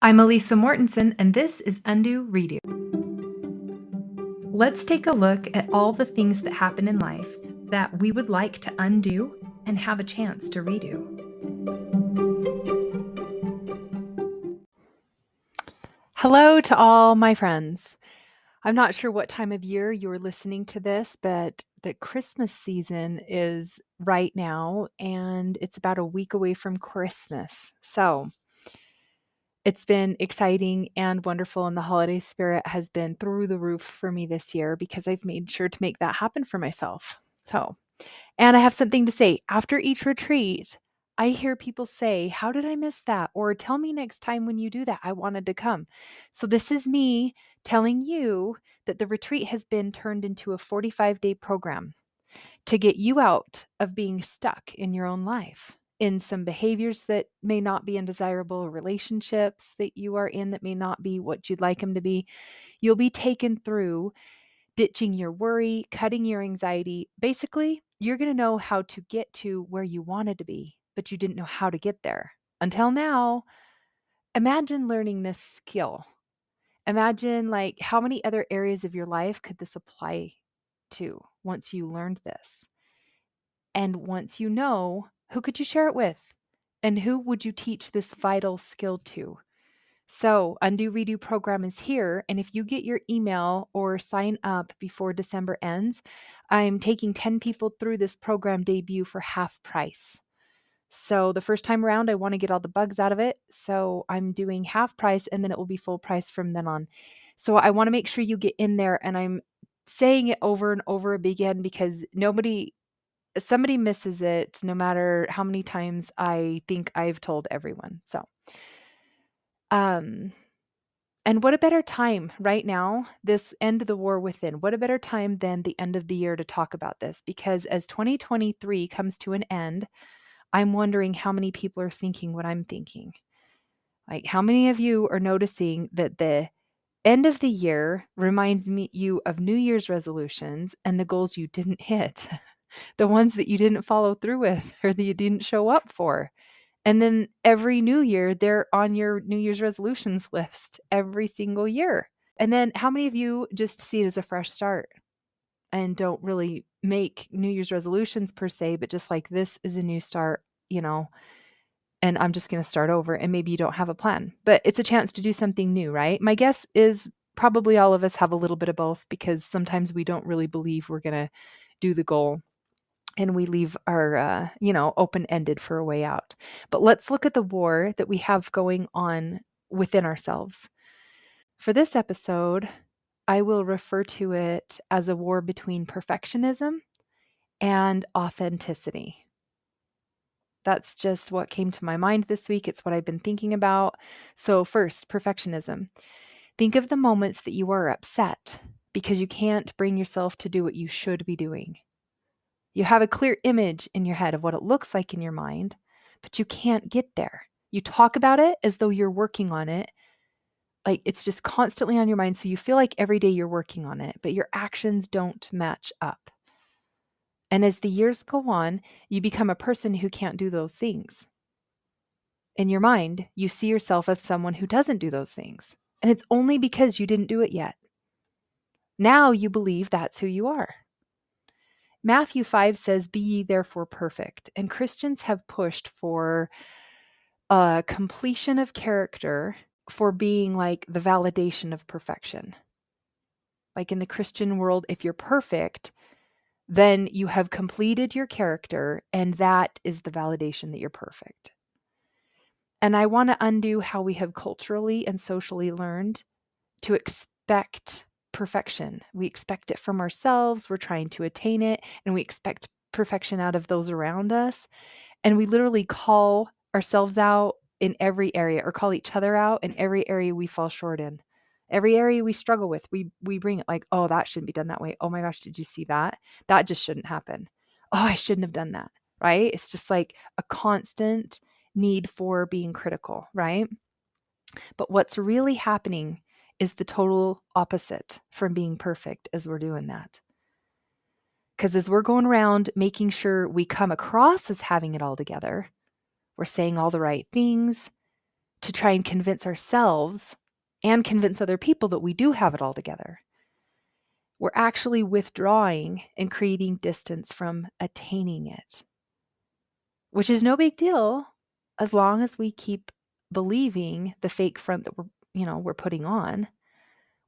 I'm Elisa Mortensen, and this is UndoRedo. Let's take a look at all the things that happen in life that we would like to undo and have a chance to redo. Hello to all my friends. I'm not sure what time of year you're listening to this, but the Christmas season is right now, and it's about a week away from Christmas. So it's been exciting and wonderful, and the holiday spirit has been through the roof for me this year because I've made sure to make that happen for myself. And I have something to say. After each retreat, I hear people say, "How did I miss that?" Or "Tell me next time when you do that. I wanted to come." So this is me telling you that the retreat has been turned into a 45-day program to get you out of being stuck in your own life, in some behaviors that may not be undesirable, relationships that you are in that may not be what you'd like them to be. You'll be taken through ditching your worry, cutting your anxiety. Basically, you're going to know how to get to where you wanted to be, but you didn't know how to get there. Until now, imagine learning this skill. Imagine how many other areas of your life could this apply to once you learned this? And once you know, who could you share it with? And who would you teach this vital skill to? So, UndoRedo program is here. And if you get your email or sign up before December ends, I'm taking 10 people through this program debut for half price. So, the first time around, I want to get all the bugs out of it. So, I'm doing half price and then it will be full price from then on. So, I want to make sure you get in there. And I'm saying it over and over again because somebody misses it no matter how many times I think I've told everyone. Um, and what a better time right now, this end of the war within, what a better time than the end of the year to talk about this? Because as 2023 comes to an end, I'm wondering how many people are thinking what I'm thinking. Like, how many of you are noticing that the end of the year reminds you of New Year's resolutions and the goals you didn't hit? The ones that you didn't follow through with or that you didn't show up for. And then every new year, they're on your New Year's resolutions list every single year. And then how many of you just see it as a fresh start and don't really make New Year's resolutions per se, but just like, this is a new start, and I'm just going to start over, and maybe you don't have a plan, but it's a chance to do something new, right? My guess is probably all of us have a little bit of both because sometimes we don't really believe we're going to do the goal. And we leave our, open-ended for a way out. But let's look at the war that we have going on within ourselves. For this episode, I will refer to it as a war between perfectionism and authenticity. That's just what came to my mind this week. It's what I've been thinking about. So first, perfectionism. Think of the moments that you are upset because you can't bring yourself to do what you should be doing. You have a clear image in your head of what it looks like in your mind, but you can't get there. You talk about it as though you're working on it. Like, it's just constantly on your mind. So you feel like every day you're working on it, but your actions don't match up. And as the years go on, you become a person who can't do those things. In your mind, you see yourself as someone who doesn't do those things. And it's only because you didn't do it yet. Now you believe that's who you are. Matthew 5 says, "Be ye therefore perfect." And Christians have pushed for a completion of character for being like the validation of perfection. Like in the Christian world, if you're perfect, then you have completed your character, and that is the validation that you're perfect. And I want to undo how we have culturally and socially learned to expect perfection. We expect it from ourselves. We're trying to attain it, and we expect perfection out of those around us. And we literally call ourselves out in every area, or call each other out in every area we fall short in. Every area we struggle with, we bring it like, "Oh, that shouldn't be done that way. Oh my gosh, did you see that? That just shouldn't happen. Oh, I shouldn't have done that." Right? It's just like a constant need for being critical, right? But what's really happening is the total opposite from being perfect as we're doing that. Because as we're going around making sure we come across as having it all together, we're saying all the right things, to try and convince ourselves and convince other people that we do have it all together. We're actually withdrawing and creating distance from attaining it, which is no big deal as long as we keep believing the fake front that we're putting on.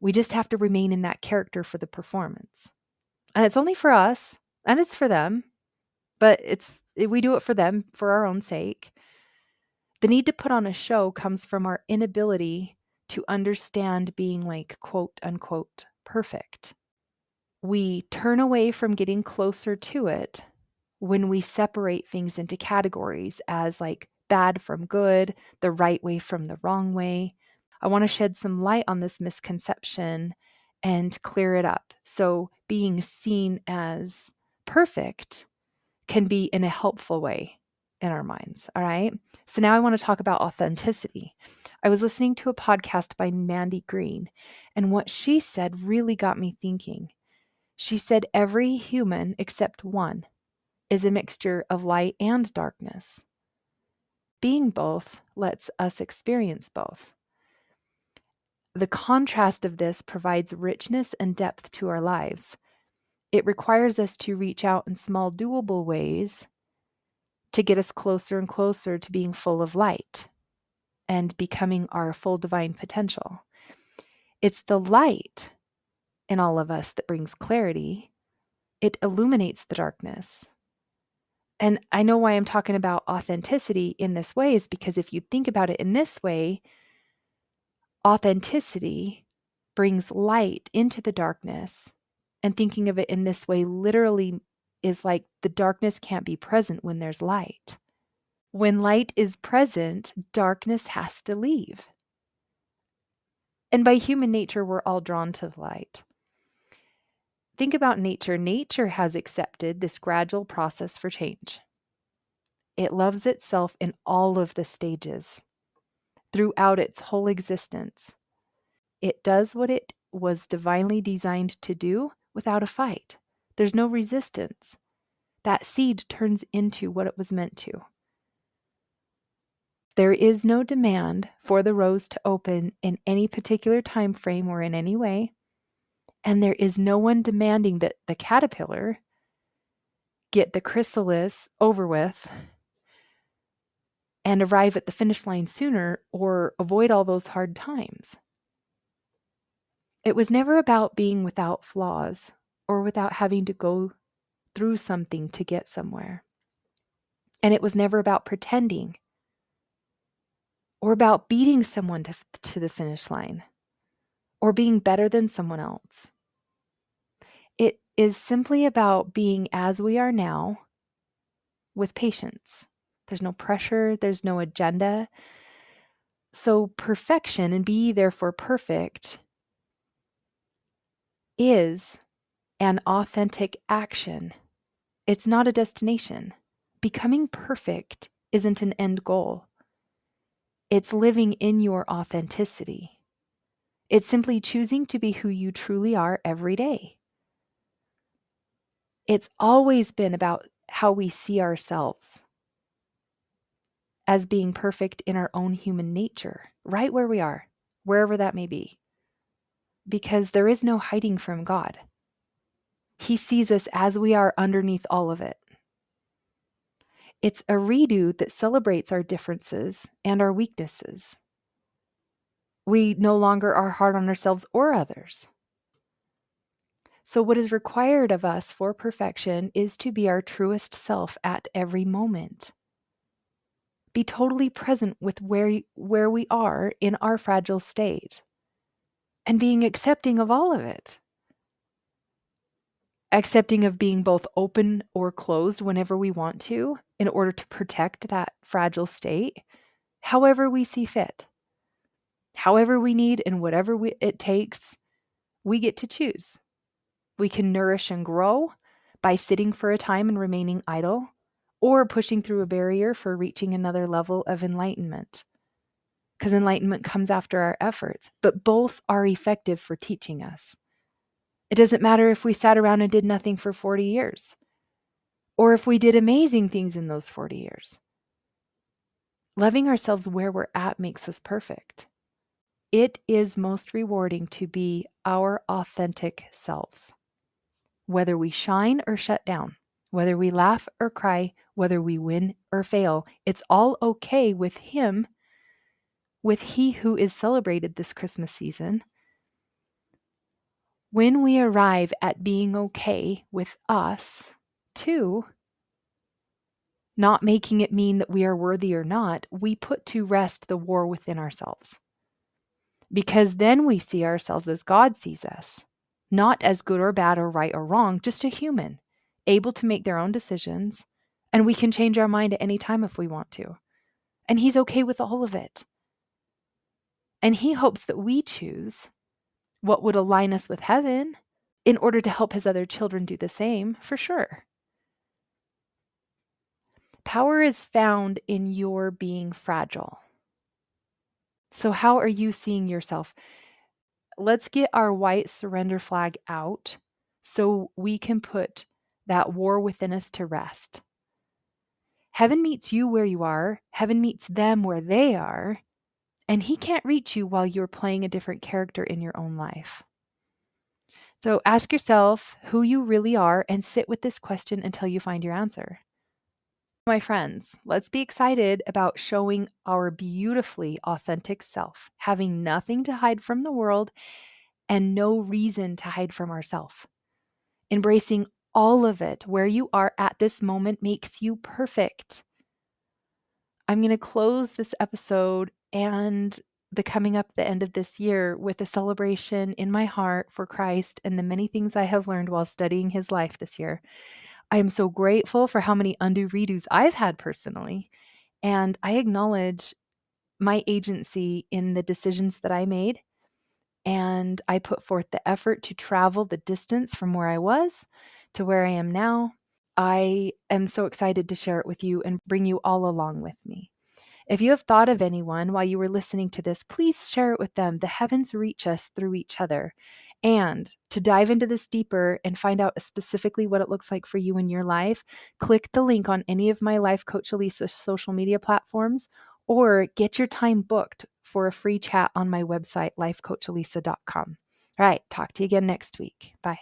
We just have to remain in that character for the performance. And it's only for us, and it's for them, but we do it for them for our own sake. The need to put on a show comes from our inability to understand being like, quote unquote, perfect. We turn away from getting closer to it when we separate things into categories as like bad from good, the right way from the wrong way. I want to shed some light on this misconception and clear it up. So being seen as perfect can be in a helpful way in our minds. All right. So now I want to talk about authenticity. I was listening to a podcast by Mandy Green, and what she said really got me thinking. She said every human except one is a mixture of light and darkness. Being both lets us experience both. The contrast of this provides richness and depth to our lives. It requires us to reach out in small, doable ways to get us closer and closer to being full of light and becoming our full divine potential. It's the light in all of us that brings clarity. It illuminates the darkness. And I know why I'm talking about authenticity in this way is because if you think about it in this way, authenticity brings light into the darkness. And thinking of it in this way literally is like the darkness can't be present when there's light. When light is present, darkness has to leave. And by human nature, we're all drawn to the light. Think about nature. Nature has accepted this gradual process for change. It loves itself in all of the stages, throughout its whole existence. It does what it was divinely designed to do without a fight. There's no resistance. That seed turns into what it was meant to. There is no demand for the rose to open in any particular time frame or in any way, and there is no one demanding that the caterpillar get the chrysalis over with and arrive at the finish line sooner or avoid all those hard times. It was never about being without flaws or without having to go through something to get somewhere. And it was never about pretending or about beating someone to the finish line or being better than someone else. It is simply about being as we are now with patience. There's no pressure, there's no agenda. So perfection, and be therefore perfect, is an authentic action. It's not a destination. Becoming perfect isn't an end goal. It's living in your authenticity. It's simply choosing to be who you truly are every day. It's always been about how we see ourselves as being perfect in our own human nature, right where we are, wherever that may be. Because there is no hiding from God. He sees us as we are underneath all of it. It's a redo that celebrates our differences and our weaknesses. We no longer are hard on ourselves or others. So what is required of us for perfection is to be our truest self at every moment. Be totally present with where we are in our fragile state and being accepting of all of it. Accepting of being both open or closed whenever we want to in order to protect that fragile state, however we see fit. However we need and whatever it takes, we get to choose. We can nourish and grow by sitting for a time and remaining idle, or pushing through a barrier for reaching another level of enlightenment. Because enlightenment comes after our efforts, but both are effective for teaching us. It doesn't matter if we sat around and did nothing for 40 years, or if we did amazing things in those 40 years. Loving ourselves where we're at makes us perfect. It is most rewarding to be our authentic selves. Whether we shine or shut down, whether we laugh or cry, whether we win or fail, it's all okay with Him, with He who is celebrated this Christmas season. When we arrive at being okay with us, too, not making it mean that we are worthy or not, we put to rest the war within ourselves. Because then we see ourselves as God sees us, not as good or bad or right or wrong, just a human, able to make their own decisions, and we can change our mind at any time if we want to. And He's okay with all of it. And He hopes that we choose what would align us with heaven in order to help His other children do the same, for sure. Power is found in your being fragile. So how are you seeing yourself? Let's get our white surrender flag out so we can put that war within us to rest. Heaven meets you where you are. Heaven meets them where they are. And He can't reach you while you're playing a different character in your own life. So ask yourself who you really are and sit with this question until you find your answer. My friends, let's be excited about showing our beautifully authentic self, having nothing to hide from the world and no reason to hide from ourselves. Embracing all of it where you are at this moment makes you perfect. I'm going to close this episode and the coming up the end of this year with a celebration in my heart for Christ and the many things I have learned while studying His life this year. I am so grateful for how many undo redos I've had personally, and I acknowledge my agency in the decisions that I made, and I put forth the effort to travel the distance from where I was to where I am now. I am so excited to share it with you and bring you all along with me. If you have thought of anyone while you were listening to this, please share it with them. The heavens reach us through each other. And to dive into this deeper and find out specifically what it looks like for you in your life, click the link on any of my Life Coach Elisa social media platforms or get your time booked for a free chat on my website, lifecoachelisa.com. All right, talk to you again next week. Bye.